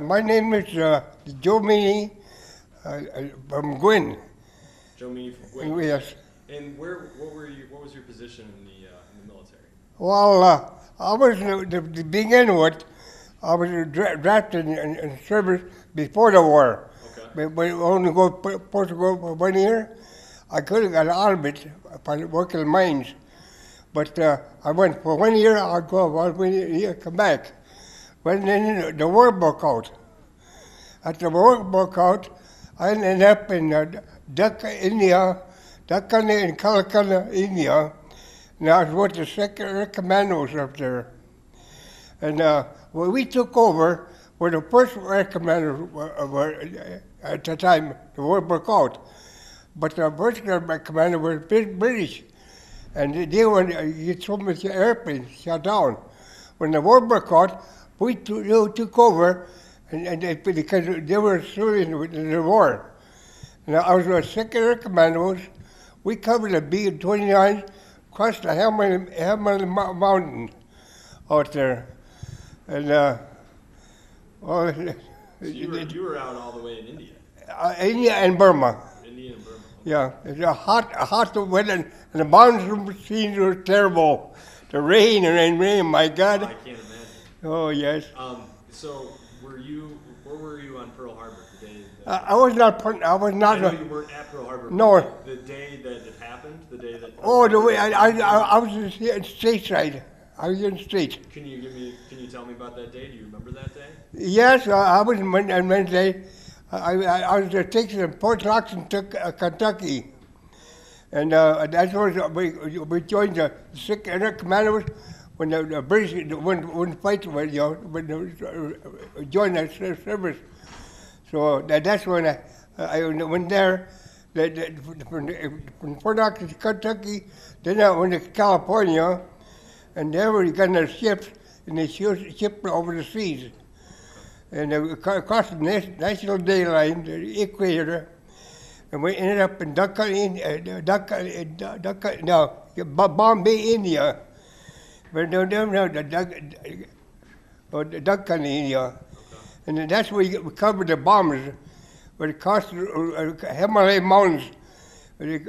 My name is Joe Meni from Gwyn. Joe Meni from Gwyn. Yes. And what was your position in the military? Well, I was to begin with. I was drafted in service before the war. Okay. But only supposed to go for 1 year. I could have got out of it by working in mines. But I went for 1 year. I'd go 1 year, come back. But then the war broke out. After the war broke out, I ended up in Dhaka, India, Dhaka in Calcutta, India. And I was with the 2nd Air Commandos up there. And when we took over, where the 1st Air Commandos were at the time the war broke out. But the 1st Air Commander was British. And they were, you so much airplanes shut down. When the war broke out, we took over, because they were still in the war. And I was with 2nd Air Commandos. We covered the B-29, crossed the Hamel Mountain out there. And, so you were out all the way in India? India and Burma. India and Burma. Okay. Yeah, it's a hot weather, and the mountain scenes were terrible. The rain and rain, my God. I can't imagine. Oh, yes. So where were you on Pearl Harbor the day I was not. I know you weren't at Pearl Harbor. No. The day that it happened, the day that. Oh, the way I was in stateside. I was in state. Can you tell me about that day? Do you remember that day? Yes, I was on Wednesday. I was stationed in Fort Knoxon, Kentucky, and that's where we joined the 2nd Air Commandos when the British wouldn't fight when they joined that service. So that's when I went there. From Fort Knoxon, Kentucky, then I went to California, and there we got in a ship, and they shipped over the seas. And across the national day line, the equator, and we ended up in Bombay, India. But no, Dhaka, India. And that's where we covered the bombers, but it cost the Himalaya mountains. The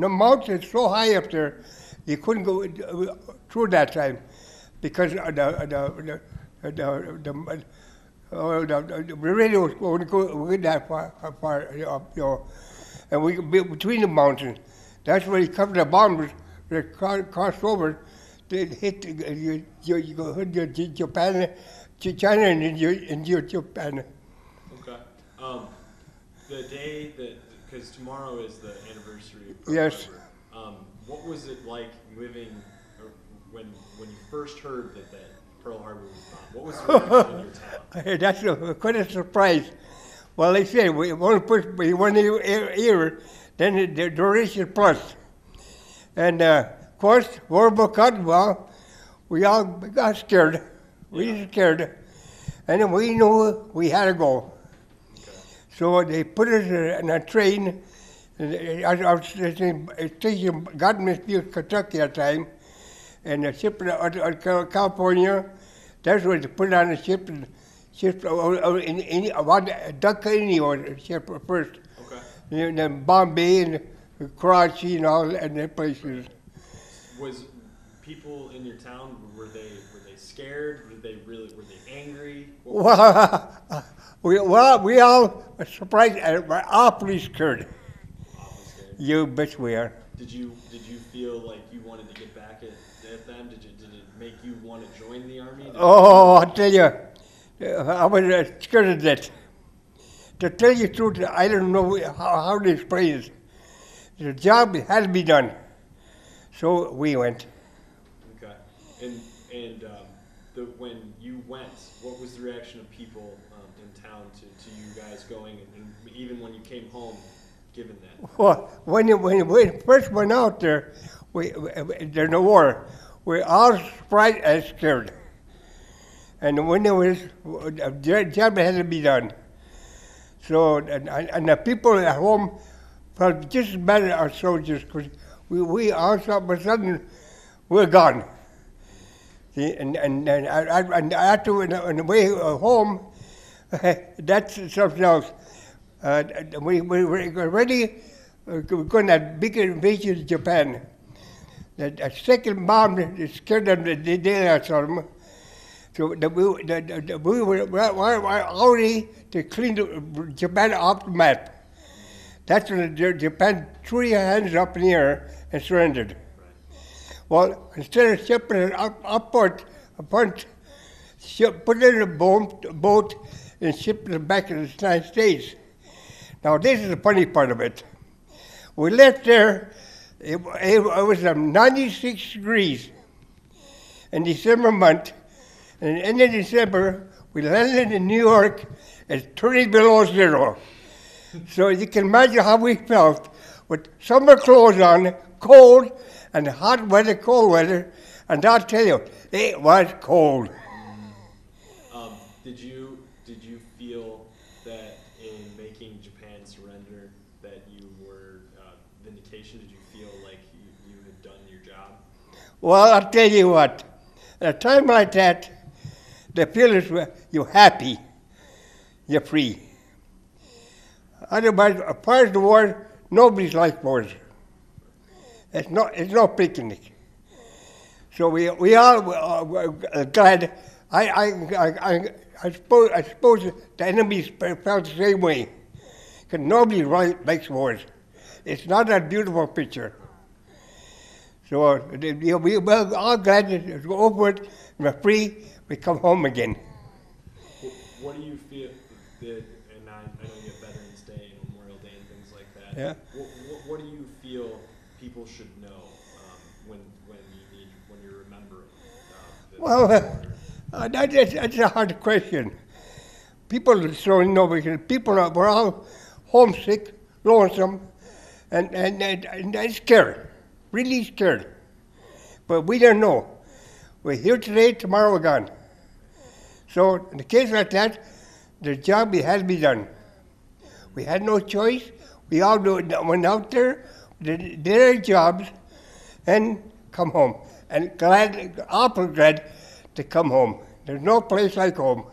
mountains so high up there, you couldn't go through that time because the radio was going to go that far up, and we between the mountains. That's where you covered the bombers. They crossed over. They hit Japan, China, and Japan. Okay. The day that, because tomorrow is the anniversary of Pearl Yes. Harbor. What was it like living, when you first heard that Pearl Harbor was bombed? What was the reaction in your town? That's quite a surprise. Well, they say we want to push 1 year, then the duration plus. And of course, war broke out. Well, we all got scared. We were scared, and we knew we had to go. Okay. So they put us in a train. I was stationed Godmansfield, Kentucky at the time, and the ship out California. That's where they put on the ship and shipped in Dhaka, India, ship first. Okay. And then Bombay and Karachi and all and the places. Was people in your town, were they scared? Were they angry? We all were surprised and were awfully scared. Awfully scared. You bet we are. Did you feel like you wanted to get back at them? Did it make you want to join the army? Oh, I tell you, I was scared of that. To tell you the truth, I don't know how to explain it. The job had to be done, so we went. Okay. And when you went, what was the reaction of people in town to you guys going, and even when you came home, given that? Well, when we first went out there, there's no war. We all surprised and scared. And when there was, the job had to be done. So, and the people at home felt just as bad as our soldiers, because we all of a sudden, we're gone. See, and after on the way home, that's something else. We were ready. We're going to have big invasion of Japan. The second bomb scared them the day I saw them. So we were already to clean Japan off the map. That's when Japan threw their hands up in the air and surrendered. Well, instead of shipping it upward, put it in a boat and ship it back to the United States. Now, this is the funny part of it. We left there, it was 96 degrees in December month, and in the end of December, we landed in New York at 30 below zero. So you can imagine how we felt with summer clothes on, cold, and hot weather, cold weather, and I'll tell you, it was cold. Did you feel that in making Japan surrender that you were vindication? Did you feel like you had done your job? Well, I'll tell you what, at a time like that, the feeling is you're happy, you're free. Otherwise, as far as the war, nobody's like wars. It's no picnic. So we all were glad. I suppose the enemies felt the same way. Because nobody likes wars. It's not a beautiful picture. So we were all glad to go over it. We're free. We come home again. What do you feel? And I know you have Veterans Day and Memorial Day and things like that. Yeah. What do you feel people should know when you're remembering? That's a hard question. People don't know because people were all homesick, lonesome, and scared, really scared. But we don't know. We're here today, tomorrow we're gone. So in a case like that, the job had to be done. We had no choice. We all went out there, did our jobs, and come home. And awful glad to come home. There's no place like home.